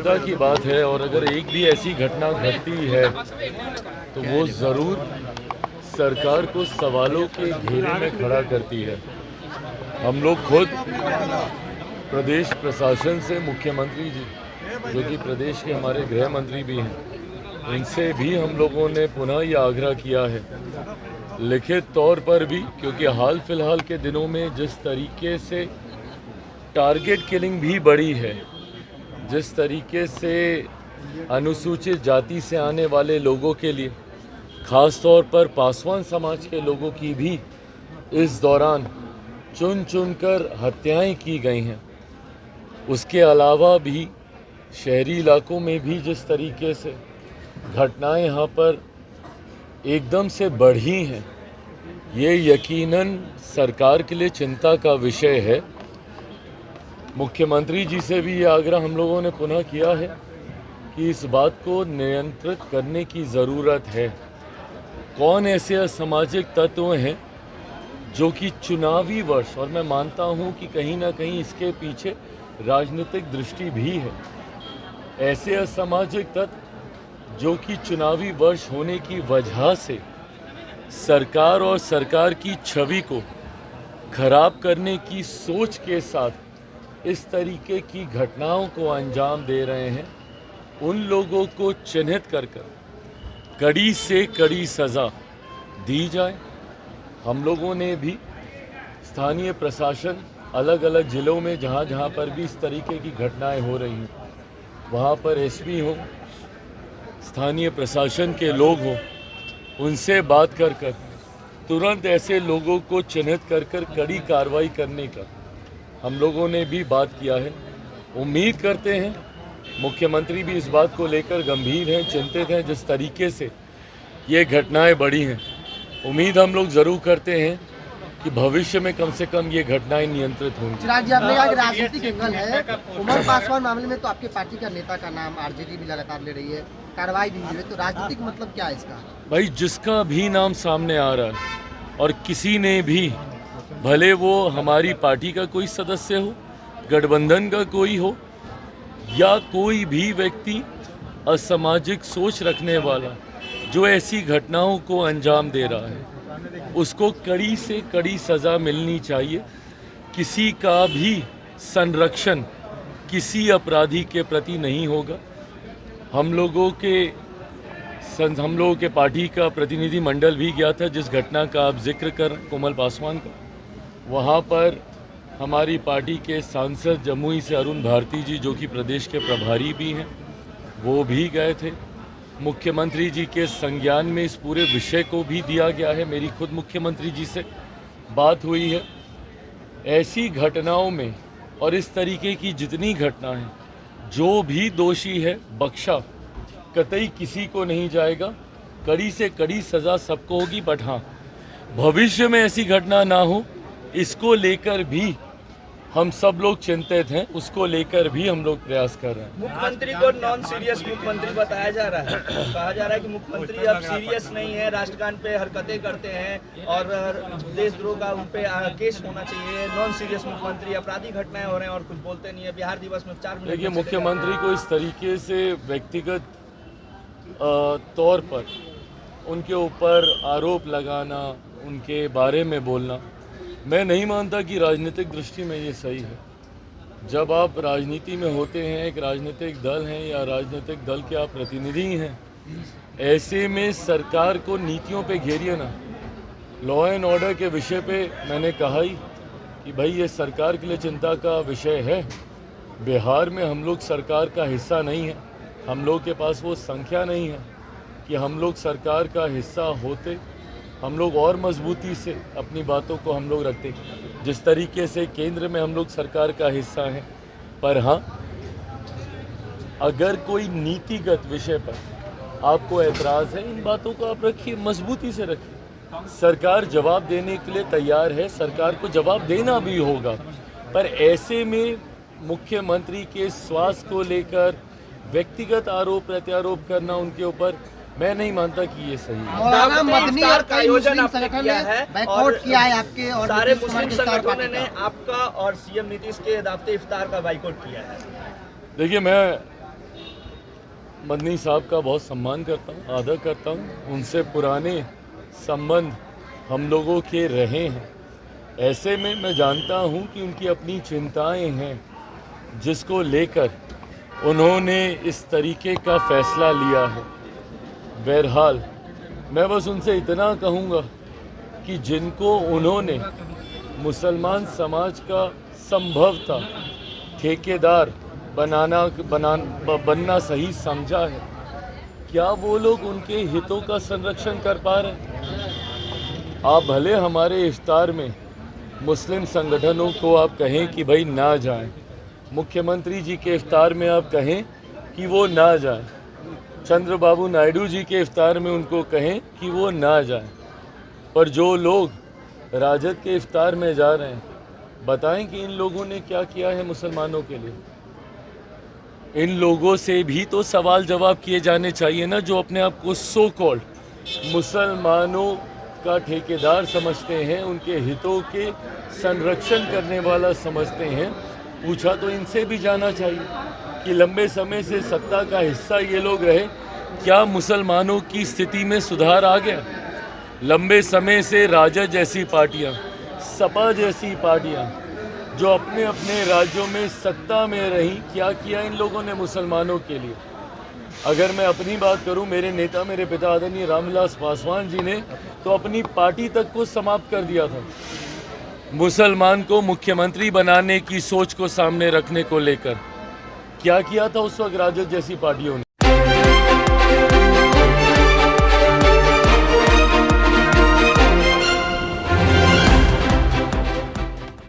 चिंता की बात है और अगर एक भी ऐसी घटना घटती है तो वो ज़रूर सरकार को सवालों के घेरे में खड़ा करती है। हम लोग खुद प्रदेश प्रशासन से मुख्यमंत्री जी, जो कि प्रदेश के हमारे गृह मंत्री भी हैं, इनसे भी हम लोगों ने पुनः ये आग्रह किया है लिखित तौर पर भी, क्योंकि हाल फिलहाल के दिनों में जिस तरीके से टारगेट किलिंग भी बढ़ी है, जिस तरीके से अनुसूचित जाति से आने वाले लोगों के लिए खास तौर पर पासवान समाज के लोगों की भी इस दौरान चुन चुनकर हत्याएं की गई हैं, उसके अलावा भी शहरी इलाकों में भी जिस तरीके से घटनाएं यहाँ पर एकदम से बढ़ी हैं, ये यकीनन सरकार के लिए चिंता का विषय है। मुख्यमंत्री जी से भी ये आग्रह हम लोगों ने पुनः किया है कि इस बात को नियंत्रित करने की ज़रूरत है। कौन ऐसे असामाजिक तत्व हैं जो कि चुनावी वर्ष, और मैं मानता हूं कि कहीं ना कहीं इसके पीछे राजनीतिक दृष्टि भी है, ऐसे असामाजिक तत्व जो कि चुनावी वर्ष होने की वजह से सरकार और सरकार की छवि को खराब करने की सोच के साथ इस तरीके की घटनाओं को अंजाम दे रहे हैं, उन लोगों को चिन्हित कर कड़ी से कड़ी सज़ा दी जाए। हम लोगों ने भी स्थानीय प्रशासन अलग अलग ज़िलों में जहाँ जहाँ पर भी इस तरीके की घटनाएं हो रही हैं, वहाँ पर एसपी हो, स्थानीय प्रशासन के लोग हों, उनसे बात कर तुरंत ऐसे लोगों को चिन्हित कर कड़ी कार्रवाई करने का हम लोगों ने भी बात किया है। उम्मीद करते हैं मुख्यमंत्री भी इस बात को लेकर गंभीर हैं, चिंतित हैं, जिस तरीके से ये घटनाएं बढ़ी हैं। उम्मीद हम लोग ज़रूर करते हैं कि भविष्य में कम से कम ये घटनाएं नियंत्रित होंगी। चिराग जी, आपने कहा कि राजनीतिक एंगल है, उमर पासवान मामले में तो आपके पार्टी का नेता का नाम आरजेडी भी लगातार ले रही है, कार्रवाई भी हुई है, तो राजनीतिक मतलब क्या है इसका? भाई, जिसका भी नाम सामने आ रहा है और किसी ने भी, भले वो हमारी पार्टी का कोई सदस्य हो, गठबंधन का कोई हो, या कोई भी व्यक्ति असामाजिक सोच रखने वाला जो ऐसी घटनाओं को अंजाम दे रहा है, उसको कड़ी से कड़ी सज़ा मिलनी चाहिए। किसी का भी संरक्षण किसी अपराधी के प्रति नहीं होगा। हम लोगों के पार्टी का प्रतिनिधि मंडल भी गया था जिस घटना का आप जिक्र कर कोमल पासवान का, वहाँ पर हमारी पार्टी के सांसद जमुई से अरुण भारती जी, जो कि प्रदेश के प्रभारी भी हैं, वो भी गए थे। मुख्यमंत्री जी के संज्ञान में इस पूरे विषय को भी दिया गया है। मेरी खुद मुख्यमंत्री जी से बात हुई है। ऐसी घटनाओं में और इस तरीके की जितनी घटना है, जो भी दोषी है बख्शा कतई किसी को नहीं जाएगा। कड़ी से कड़ी सज़ा सबको होगी, बट हाँ, भविष्य में ऐसी घटना ना हो, इसको लेकर भी हम सब लोग चिंतित हैं, उसको लेकर भी हम लोग प्रयास कर रहे हैं। मुख्यमंत्री को नॉन सीरियस मुख्यमंत्री बताया जा रहा है। कहा जा रहा है कि मुख्यमंत्री अब सीरियस नहीं है, राष्ट्रगान पे हरकतें करते हैं और देशद्रोह का उन पे केस होना चाहिए। नॉन सीरियस मुख्यमंत्री, अपराधी घटनाएं हो रहे हैं और कुछ बोलते नहीं है। बिहार दिवस में 4 मिनट। देखिए, मुख्यमंत्री को इस तरीके से व्यक्तिगत तौर पर उनके ऊपर आरोप लगाना, उनके बारे में बोलना, मैं नहीं मानता कि राजनीतिक दृष्टि में ये सही है। जब आप राजनीति में होते हैं, एक राजनीतिक दल हैं या राजनीतिक दल के आप प्रतिनिधि हैं, ऐसे में सरकार को नीतियों पे घेरिए ना। लॉ एंड ऑर्डर के विषय पे मैंने कहा ही कि भाई ये सरकार के लिए चिंता का विषय है। बिहार में हम लोग सरकार का हिस्सा नहीं है, हम लोग के पास वो संख्या नहीं है कि हम लोग सरकार का हिस्सा होते। हम लोग और मजबूती से अपनी बातों को हम लोग रखते, जिस तरीके से केंद्र में हम लोग सरकार का हिस्सा हैं। पर हाँ, अगर कोई नीतिगत विषय पर आपको ऐतराज़ है, इन बातों को आप रखिए, मजबूती से रखिए। सरकार जवाब देने के लिए तैयार है, सरकार को जवाब देना भी होगा। पर ऐसे में मुख्यमंत्री के स्वास्थ्य को लेकर व्यक्तिगत आरोप प्रत्यारोप करना उनके ऊपर, मैं नहीं मानता कि ये सही है। मौलाना मदनी और कई मुस्लिम संगठन ने बाइकआउट किया है आपके और सारे मुस्लिम संगठनों ने आपका और सीएम नीतीश के दावते इफ्तार का बाइकआउट किया है। देखिए, मैं मदनी साहब का बहुत सम्मान करता हूँ, आदर करता हूँ। उनसे पुराने संबंध हम लोगों के रहे हैं। ऐसे में मैं जानता हूँ कि उनकी अपनी चिंताएं हैं, जिसको लेकर उन्होंने इस तरीके का फैसला लिया है। बहरहाल मैं बस उनसे इतना कहूँगा कि जिनको उन्होंने मुसलमान समाज का संभवतः ठेकेदार बनना सही समझा है, क्या वो लोग उनके हितों का संरक्षण कर पा रहे हैं? आप भले हमारे इफ्तार में मुस्लिम संगठनों को आप कहें कि भाई ना जाएं, मुख्यमंत्री जी के इफ्तार में आप कहें कि वो ना जाएं, चंद्रबाबू नायडू जी के इफ्तार में उनको कहें कि वो ना जाएं, पर जो लोग राजद के इफ्तार में जा रहे हैं, बताएं कि इन लोगों ने क्या किया है मुसलमानों के लिए। इन लोगों से भी तो सवाल जवाब किए जाने चाहिए ना, जो अपने आप को सो कॉल्ड मुसलमानों का ठेकेदार समझते हैं, उनके हितों के संरक्षण करने वाला समझते हैं। पूछा तो इनसे भी जाना चाहिए कि लंबे समय से सत्ता का हिस्सा ये लोग रहे, क्या मुसलमानों की स्थिति में सुधार आ गया? लंबे समय से राजद जैसी पार्टियां, सपा जैसी पार्टियां जो अपने अपने राज्यों में सत्ता में रही, क्या किया इन लोगों ने मुसलमानों के लिए? अगर मैं अपनी बात करूं, मेरे नेता, मेरे पिता आदरणीय रामविलास पासवान जी ने तो अपनी पार्टी तक को समाप्त कर दिया था, मुसलमान को मुख्यमंत्री बनाने की सोच को सामने रखने को लेकर। क्या किया था उस वक्त राजद जैसी पार्टियों ने?